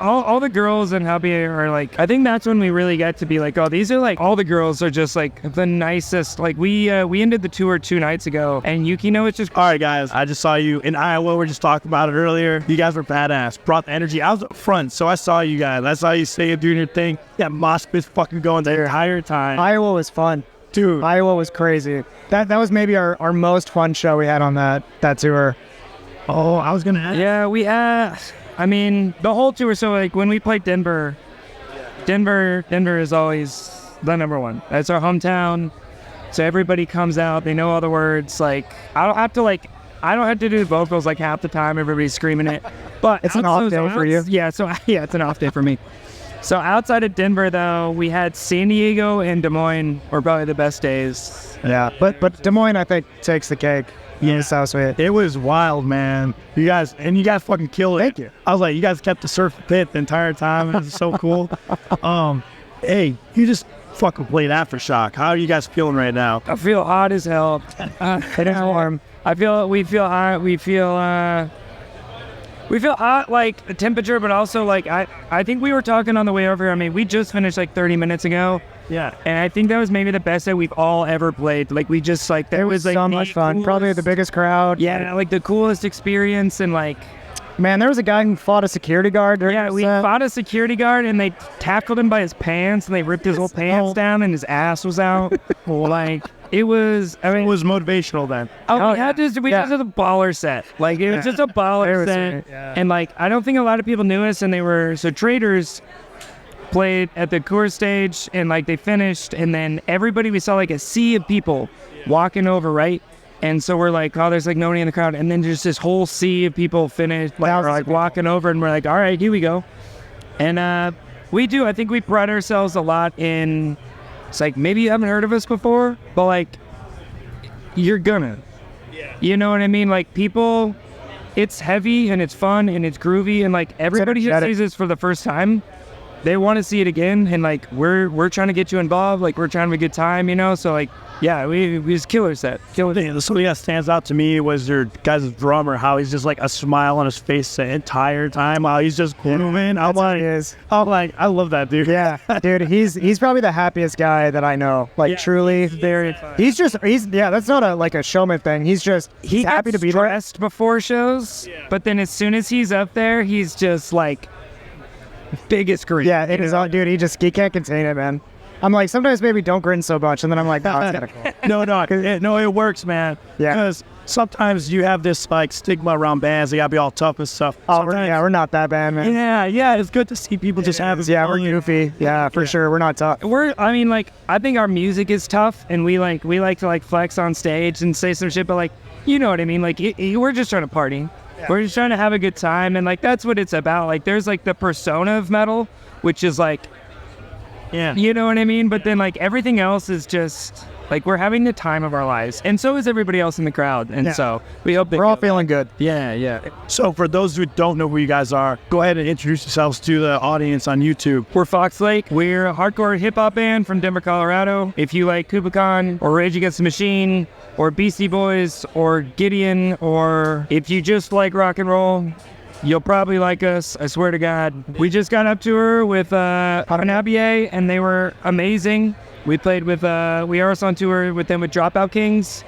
all the girls in Hanabie are like, I think that's when we really get to be like, oh, these are like, all the girls are just like the nicest. Like we ended the tour 2 nights ago, and Yukino is just... All right, guys, I just saw you in Iowa. We were just talking about it earlier. You guys were badass. Brought the energy. I was up front, so I saw you guys. I saw you staying, doing your thing. Yeah, mosh pits fucking going the entire time. Iowa was fun. Dude. Iowa was crazy. That was maybe our most fun show we had on that tour. Oh, I was going to ask. Yeah, we had... I mean, the whole tour, so like when we played Denver is always the number one. That's our hometown. So everybody comes out, they know all the words. Like I don't have to do the vocals like half the time, everybody's screaming it. But it's an off day for you. Yeah, it's an off day for me. So outside of Denver though, we had San Diego and Des Moines were probably the best days. Yeah, but Des Moines I think takes the cake. Yeah, so sweet. It was wild, man. You guys fucking killed it. Thank you. I was like, you guys kept the surf pit the entire time. It was so cool. Hey, you just fucking played Aftershock. How are you guys feeling right now? I feel hot as hell. It is warm. We feel hot. We feel hot, like the temperature, but also like I think we were talking on the way over here. I mean, we just finished like 30 minutes ago. Yeah. And I think that was maybe the best that we've all ever played. Like we just like that was like so much fun. Coolest, probably the biggest crowd. Yeah, like the coolest experience. And like, man, there was a guy who fought a security guard. We fought a security guard and they tackled him by his pants and they ripped his whole pants down and his ass was out. Like it was, I mean, it was motivational then. We just did a baller set. Like it was just a baller set. Yeah. And like, I don't think a lot of people knew us, and so Traders played at the Coors stage and like they finished, and then everybody, we saw like a sea of people walking over, right? And so we're like, oh, there's like nobody in the crowd, and then just this whole sea of people finished, like walking over, and we're like, all right, here we go. And I think we pride ourselves a lot in, it's like, maybe you haven't heard of us before, but like, you're gonna, you know what I mean? Like people, it's heavy and it's fun and it's groovy, and like everybody who sees this for the first time, they want to see it again, and like we're trying to get you involved, like we're trying to have a good time, you know. So like, yeah, we just killer set. Something that stands out to me was your guys' drummer, how he's just like a smile on his face the entire time while he's just moving. I'm like, I love that dude. Yeah, dude, he's probably the happiest guy that I know. Like truly, very fun. He's that's not a showman thing. He's happy to be there. Stressed before shows, but then as soon as he's up there, he's just like biggest grin. Yeah, it is all, dude. He can't contain it, man. I'm like, sometimes maybe don't grin so much, and then I'm like, oh, it's kind of cool. No, it works, man. Yeah. Because sometimes you have this like stigma around bands. They gotta be all tough and stuff. Oh, we're not that bad, man. Yeah. It's good to see people just have. Yeah, we're goofy. Yeah, for sure. We're not tough. I think our music is tough, and we like to like flex on stage and say some shit, but like, you know what I mean? Like, we're just trying to party. Yeah. We're just trying to have a good time, and like that's what it's about. Like there's like the persona of metal, which is like, yeah, you know what I mean? But then like everything else is just like we're having the time of our lives, and so is everybody else in the crowd. And so we hope we're all feeling good. Yeah. So for those who don't know who you guys are, go ahead and introduce yourselves to the audience on YouTube. We're Fox Lake. We're a hardcore hip hop band from Denver, Colorado. If you like Kubakan or Rage Against the Machine or Beastie Boys or Gideon, or if you just like rock and roll, you'll probably like us, I swear to God. We just got up tour with Hanabie, and they were amazing. We played with, we are also on tour with them with Dropout Kings.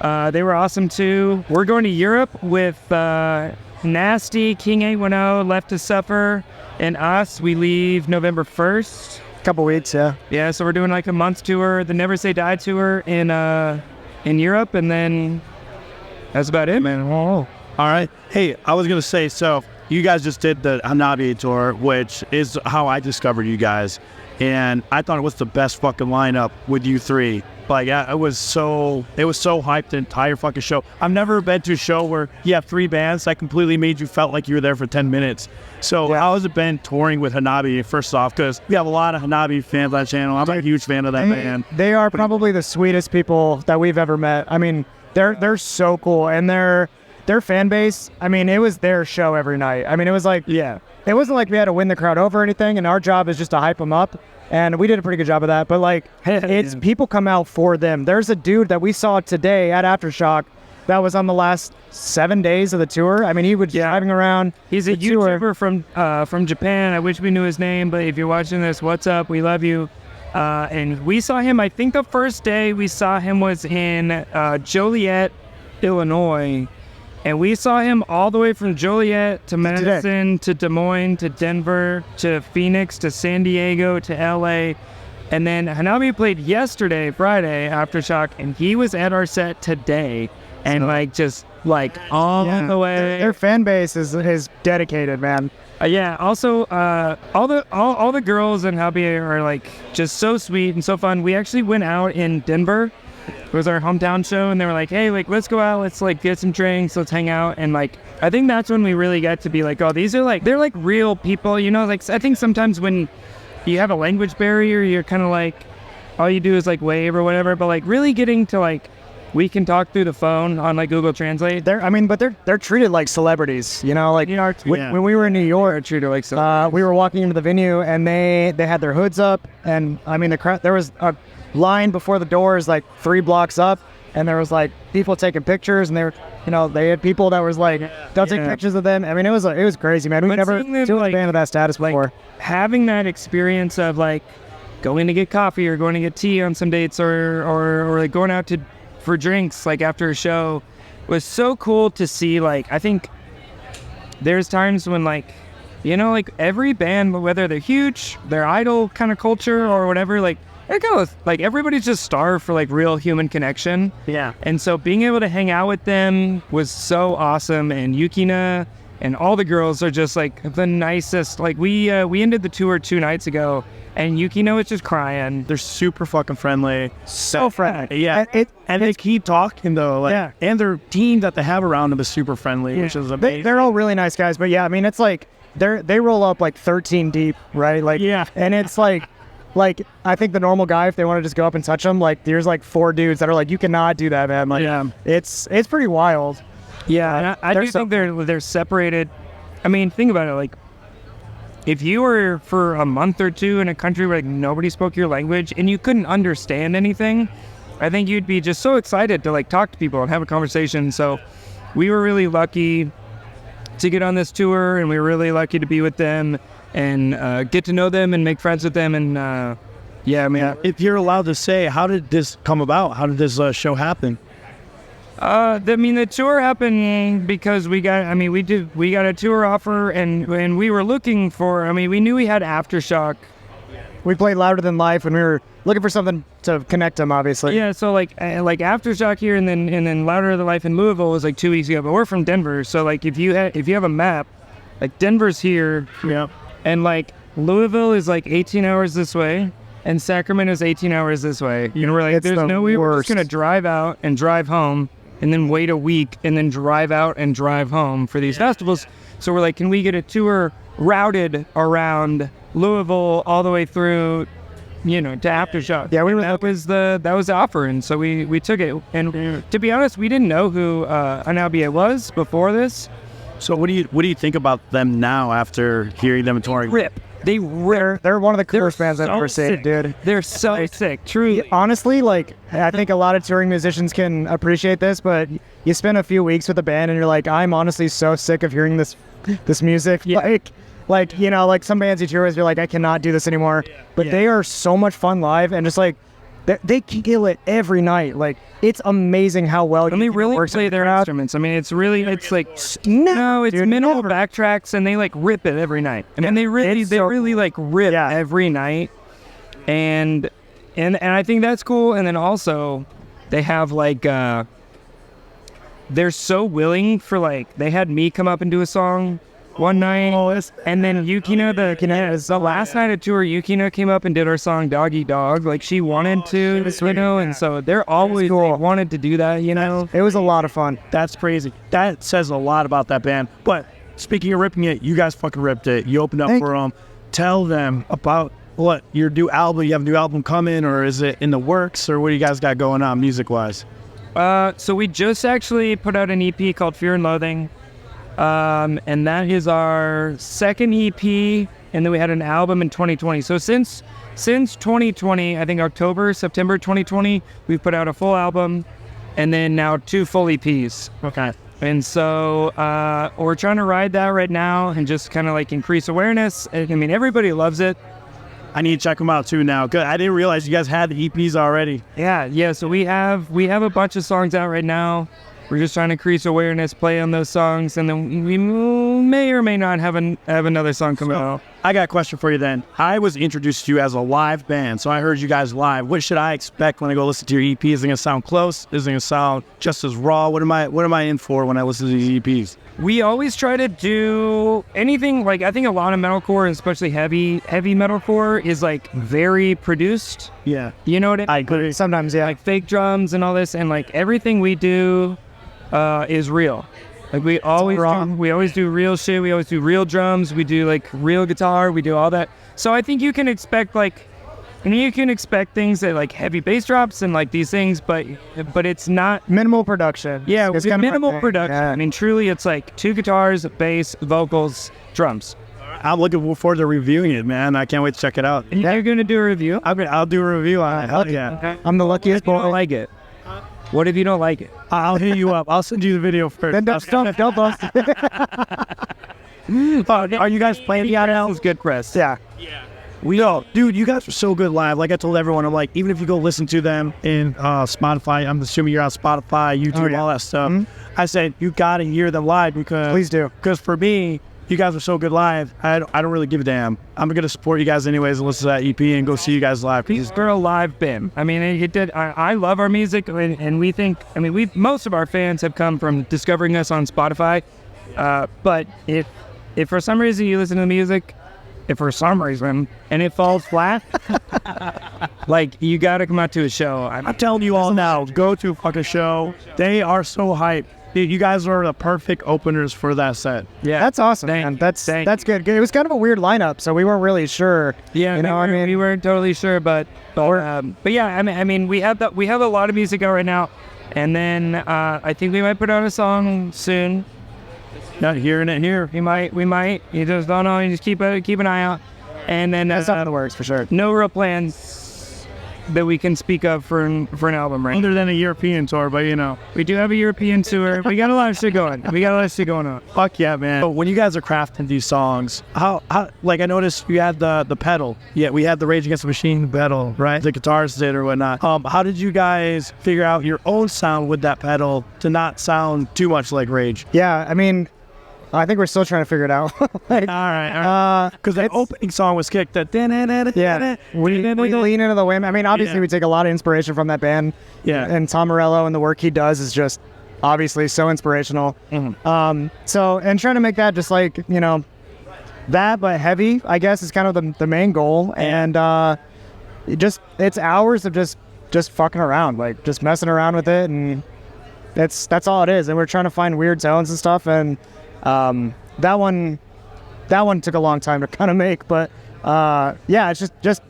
They were awesome too. We're going to Europe with Nasty, King 810, Left to Suffer, and us. We leave November 1st. Couple weeks, yeah. Yeah, so we're doing like a month tour, the Never Say Die tour in Europe, and then that's about it, man. Whoa. All right. Hey, I was gonna say, so you guys just did the Hanabie tour, which is how I discovered you guys, and I thought it was the best fucking lineup with you three. Like, it was so hyped the entire fucking show. I've never been to a show where you have 3 bands that completely made you felt like you were there for 10 minutes. So how has it been touring with Hanabie, first off? Because we have a lot of Hanabie fans on the channel. I'm a huge fan of that band. They are probably the sweetest people that we've ever met. I mean, they're so cool, and their fan base, I mean, it was their show every night. I mean, it was like, it wasn't like we had to win the crowd over or anything, and our job is just to hype them up. And we did a pretty good job of that. But like, it's people come out for them. There's a dude that we saw today at Aftershock that was on the last 7 days of the tour. I mean, he was driving around. He's a the tour. YouTuber from Japan. I wish we knew his name, but if you're watching this, what's up? We love you. And we saw him, I think the first day we saw him was in Joliet, Illinois. And we saw him all the way from Joliet to Madison to Des Moines to Denver to Phoenix to San Diego to LA. And then Hanabie played yesterday, Friday, Aftershock, and he was at our set today. And all the way. Their fan base is dedicated, man. Also, all the girls in Hanabie are like just so sweet and so fun. We actually went out in Denver. It was our hometown show, and they were like, "Hey, like let's go out, let's like get some drinks, let's hang out." And like I think that's when we really got to be like, "Oh, these are like they're like real people," you know. Like I think sometimes when you have a language barrier, you're kind of like all you do is like wave or whatever. But like really getting to like we can talk through the phone on like Google Translate. They're treated like celebrities, you know. Like when we were in New York, they're treated like celebrities. We were walking into the venue and they had their hoods up, and I mean the crowd. There was a line before the doors like 3 blocks up, and there was like people taking pictures, and they were, you know, they had people that was like they'll take pictures of them. I mean, it was crazy, man. We've never seen a band of that status before. Having that experience of like going to get coffee or going to get tea on some dates or like going out for drinks like after a show was so cool to see. Like I think there's times when like, you know, like every band, whether they're huge, their idol kind of culture or whatever, like it goes like everybody's just starved for like real human connection. Yeah. And so being able to hang out with them was so awesome. And Yukina and all the girls are just like the nicest. Like we ended the tour 2 nights ago, and Yukina was just crying. They're super fucking friendly. So friendly. Yeah. And they keep talking though. Like, and their team that they have around them is super friendly, which is amazing. They're all really nice guys. But yeah, I mean, it's like they roll up like 13 deep, right? Like and it's like I think the normal guy, if they want to just go up and touch them, like there's like 4 dudes that are like, you cannot do that, man. Like it's pretty wild. Yeah, and I do think they're separated. I mean, think about it. Like, if you were for a month or 2 in a country where like nobody spoke your language and you couldn't understand anything, I think you'd be just so excited to like talk to people and have a conversation. So we were really lucky to get on this tour, and we were really lucky to be with them and get to know them and make friends with them. And I mean, if you're allowed to say, how did this come about? How did this show happen? The tour happened because we got a tour offer, and we were looking for, we knew we had Aftershock. We played Louder Than Life, and we were looking for something to connect them, obviously. Yeah, so like Aftershock here, and then Louder Than Life in Louisville was like 2 weeks ago, but we're from Denver, so like if you have a map, like Denver's here, and like Louisville is like 18 hours this way, and Sacramento is 18 hours this way. You know, we're like, there's no way we're just gonna drive out and drive home, and then wait a week, and then drive out and drive home for these festivals. So we're like, can we get a tour routed around Louisville all the way through, you know, to Aftershock? Yeah, that was the offer, and so we took it. And to be honest, we didn't know who Hanabie was before this. So what do you think about them now after hearing them touring? They rip. They're one of the coolest bands I've ever seen, dude. They're so sick, truly. Honestly, like, I think a lot of touring musicians can appreciate this, but you spend a few weeks with a band and you're like, I'm honestly so sick of hearing this music. Yeah. Like, you know, like some bands you tour with, you're like, I cannot do this anymore. But they are so much fun live, and just like, they kill it every night. Like, it's amazing how well and they really play their instruments. I mean, it's like minimal backtracks, and they like rip it every night. I mean, they really like rip every night, and I think that's cool. And then also, they have like they're so willing for like, they had me come up and do a song one night, and then Yukina, the last night of tour, Yukina came up and did our song Dog Eat Dog. Like, she wanted to, you know, and so they're always cool. They wanted to do that, you know. It was a lot of fun. That's crazy. That says a lot about that band. But speaking of ripping it, you guys fucking ripped it. You opened up for them. Tell them about what your new album. You have a new album coming, or is it in the works, or what do you guys got going on music-wise? So we just actually put out an EP called Fear and Loathing. And that is our second EP, and then we had an album in 2020. So since 2020, I think September 2020, we've put out a full album. and then now 2 full EPs. Okay. And so we're trying to ride that right now and just kind of like increase awareness. I mean, everybody loves it. I need to check them out too now. Good. I didn't realize you guys had the EPs already. Yeah. So we have a bunch of songs out right now. We're just trying to increase awareness, play on those songs, and then we may or may not have another song coming out. I got a question for you then. I was introduced to you as a live band, so I heard you guys live. What should I expect when I go listen to your EP? Is it gonna sound close? Is it gonna sound just as raw? What am I in for when I listen to these EPs? We always try to do anything like, I think a lot of metalcore, especially heavy metalcore, is like very produced. Yeah. You know what I mean? I agree. Sometimes, yeah. Like fake drums and all this, and like everything we do is real. Like we always do real shit. We always do real drums. We do like real guitar. We do all that. So I think you can expect things that like heavy bass drops and like these things, but it's not Minimal production. Yeah, It's it's kind of minimal like- production. yeah. I mean, truly, it's like 2 guitars, bass, vocals, drums. I'm looking forward to reviewing it, man. I can't wait to check it out. You're gonna do a review? I'll do a review on it. Hell yeah. Okay. I'm the luckiest What if you boy. don't like it? What if you don't like it? I'll hit you up. I'll send you the video first. Then don't bust. Are you guys playing the That was good press. Yeah. Dude, you guys are so good live. Like I told everyone, I'm like, even if you go listen to them in Spotify, I'm assuming you're on Spotify, YouTube, yeah. all that stuff. I said, you got to hear them live because... Please do. Because for me, you guys are so good live, I don't really give a damn. I'm going to support you guys anyways and listen to that EP and go see you guys live. We're a live band. I mean, I love our music, and we think, I mean, most of our fans have come from discovering us on Spotify. But if for some reason you listen to the music, if for some reason, and it falls flat, like, you got to come out to a show. I'm telling you all now, go to a fucking show. They are so hyped. Dude, you guys are the perfect openers for that set. Yeah, That's awesome, Thank man. you. That's Thank good. It was kind of a weird lineup, so we weren't really sure. Yeah, you know, I mean, we weren't totally sure, but yeah, I mean, we have a lot of music out right now, and then I think we might put out a song soon. Not hearing it here. We might. You just don't know. You just keep an eye out, and then that's something in the works for sure. no real plans that we can speak of for an album, right? Other than a European tour, but you know. We do have a European tour. We got a lot of shit going. on. Fuck yeah, man. But when you guys are crafting these songs, how like I noticed you had the pedal. Yeah, we had the Rage Against the Machine pedal, right? The guitars did or whatnot. How did you guys figure out your own sound with that pedal to not sound too much like Rage? Yeah, I mean, I think we're still trying to figure it out. Like, All right. Because the opening song was kicked at yeah, we lean into the whim. I mean, obviously, Yeah. we take a lot of inspiration from that band. Yeah. And Tom Morello and the work he does is just obviously so inspirational. So, and trying to make that just like, you know, that, but heavy, I guess, is kind of the main goal. And it's hours of just fucking around, like just messing around with it. And that's all it is. And we're trying to find weird tones and stuff. And that one took a long time to kind of make, but yeah, it's just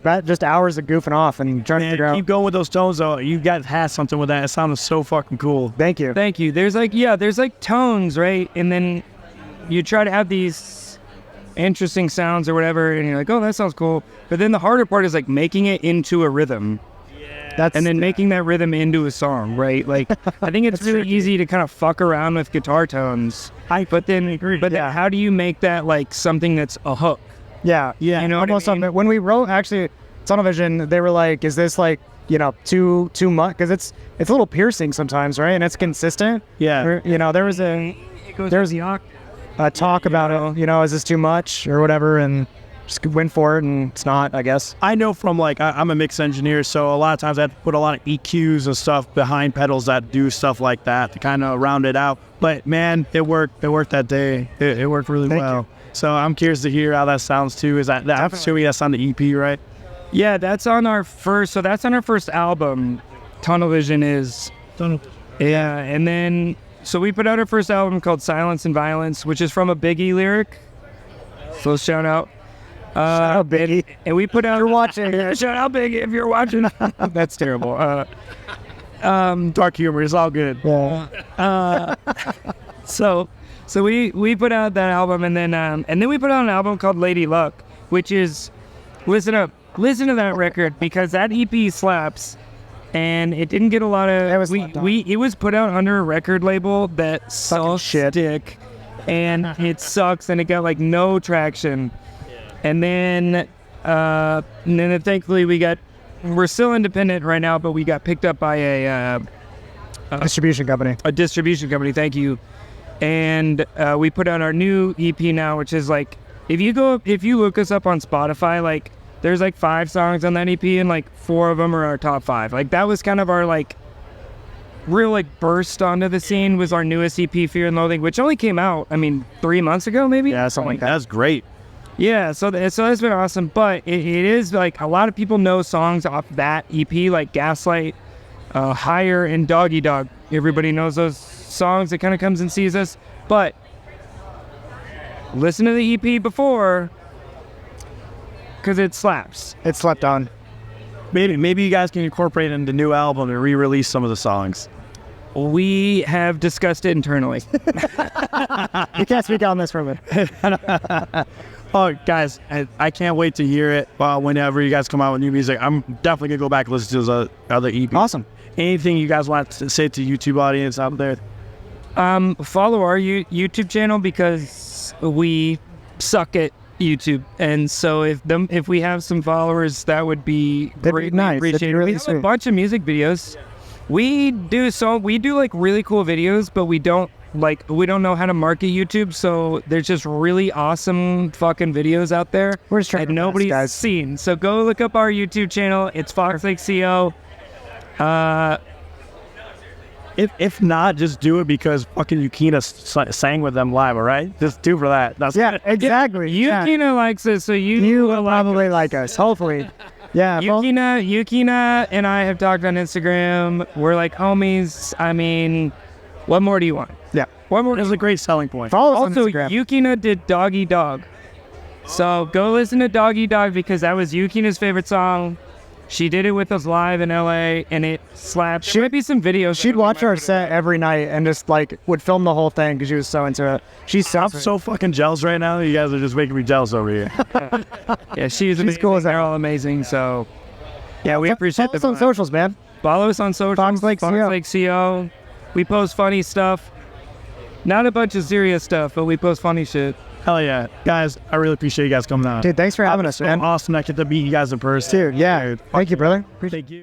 hours of goofing off and trying to figure out. Keep going with those tones though. You guys had something with that. It sounded so fucking cool. Thank you. Thank you. There's like tones, right? And then you try to have these interesting sounds or whatever, and you're like, oh, that sounds cool. But then the harder part is like making it into a rhythm. And then making that rhythm into a song, right? Like, I think it's really easy to kind of fuck around with guitar tones. But then how do you make that like something that's a hook? Yeah. You know what I almost mean? something. When we wrote actually Tunnel Vision, they were like, is this like, you know, too much? Because it's a little piercing sometimes, right? And it's consistent. Yeah. You know, there was a talk about it, you know, is this too much or whatever, and just went for it, and it's not, I guess. I know from like, I'm a mix engineer, so a lot of times I have to put a lot of EQs and stuff behind pedals that do stuff like that to kind of round it out. But man, it worked. It worked that day. It worked really well. you. So I'm curious to hear how that sounds too. Is that I'm assuming that's on the EP, right? Yeah, that's on our first album. Tunnel Vision is. Yeah, and then so we put out our first album called Silence and Violence, which is from a Biggie lyric. So shout out. Shout out, Biggie. And we put out. You're watching. Shout out Biggie if you're watching. That's terrible. Dark humor is all good. Yeah. So we put out that album, and then we put out an album called Lady Luck, which is listen to that record, because that EP slaps. and it didn't get a lot of. It was put out under a record label that sucks dick, and it sucks, and it got like no traction. And then thankfully we're still independent right now, but we got picked up by a distribution company. A distribution company, thank you. And we put out our new EP now, which is like, if you look us up on Spotify, like there's like 5 songs on that EP, and like 4 of them are our top 5. Like that was kind of our like real like burst onto the scene, was our newest EP, Fear and Loathing, which only came out, 3 months ago maybe. Yeah, something like that. That's great. Yeah, so that's been awesome, but it is like a lot of people know songs off that EP, like Gaslight, Higher, and Doggy Dog. Everybody knows those songs. That kind of comes and sees us, but listen to the EP before, because it slaps. It slept on. Maybe you guys can incorporate it in the new album and re-release some of the songs. We have discussed it internally. You can't speak on this for a minute. Oh, guys, I can't wait to hear it whenever you guys come out with new music. I'm definitely going to go back and listen to those other EPs. Awesome. Anything you guys want to say to YouTube audience out there? Follow our YouTube channel, because we suck at YouTube, and so if we have some followers, that would be greatly nice. appreciated. Really we have a bunch of music videos. We do like really cool videos, but we don't know how to market YouTube, so there's just really awesome fucking videos out there We're just trying that nobody's seen. So go look up our YouTube channel. It's foxlakeband. If not, just do it because fucking Yukina sang with them live, all right? Just do for that. That's exactly. Yukina likes us, so you will probably like us, hopefully. Yeah. Yukina and I have talked on Instagram. We're like homies. What more do you want? Yeah. One more is a great selling point. Follow us Also, on Instagram. Yukina did Doggy Dog. So go listen to Doggy Dog, because that was Yukina's favorite song. She did it with us live in LA, and it slapped. There might be some videos. She'd watch our set every night and just like would film the whole thing because she was so into it. I'm so fucking jealous right now. You guys are just making me jealous over here. Yeah, she's cool as that. They're all amazing. So yeah, we appreciate Follow us on socials, man. Follow us on socials. foxlakeband. We post funny stuff. Not a bunch of serious stuff, but we post funny shit. Hell yeah. Guys, I really appreciate you guys coming on. Dude, thanks for having us, man. Awesome. I get to meet you guys in person. Dude, yeah. Thank you, brother. Thank you.